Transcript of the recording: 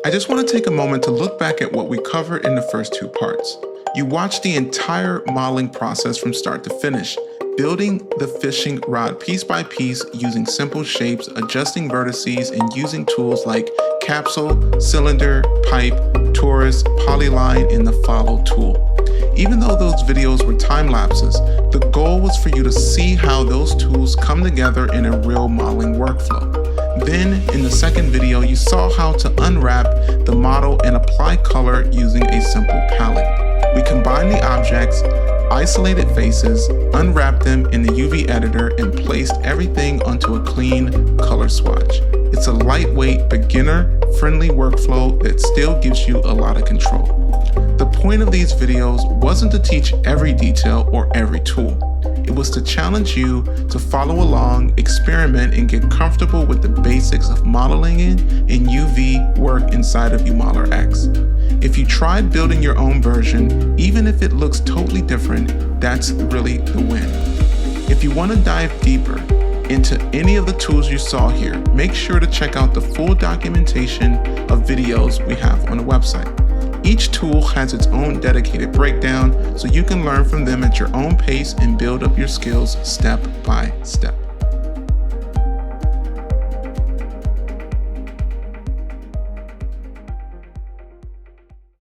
I just want to take a moment to look back at what we covered in the first two parts. You watched the entire modeling process from start to finish, building the fishing rod piece by piece using simple shapes, adjusting vertices, and using tools like capsule, cylinder, pipe, torus, polyline, and the follow tool. Even though those videos were time lapses, the goal was for you to see how those tools come together in a real modeling workflow. Then, in the second video, you saw how to unwrap the model and apply color using a simple palette. We combined the objects, isolated faces, unwrapped them in the UV editor, and placed everything onto a clean color swatch. It's a lightweight, beginner-friendly workflow that still gives you a lot of control. The point of these videos wasn't to teach every detail or every tool. It was to challenge you to follow along, experiment, and get comfortable with the basics of modeling in and UV work inside of UModelerX. If you tried building your own version, even if it looks totally different, that's really the win. If you want to dive deeper into any of the tools you saw here, make sure to check out the full documentation of videos we have on the website. Each tool has its own dedicated breakdown, so you can learn from them at your own pace and build up your skills step by step.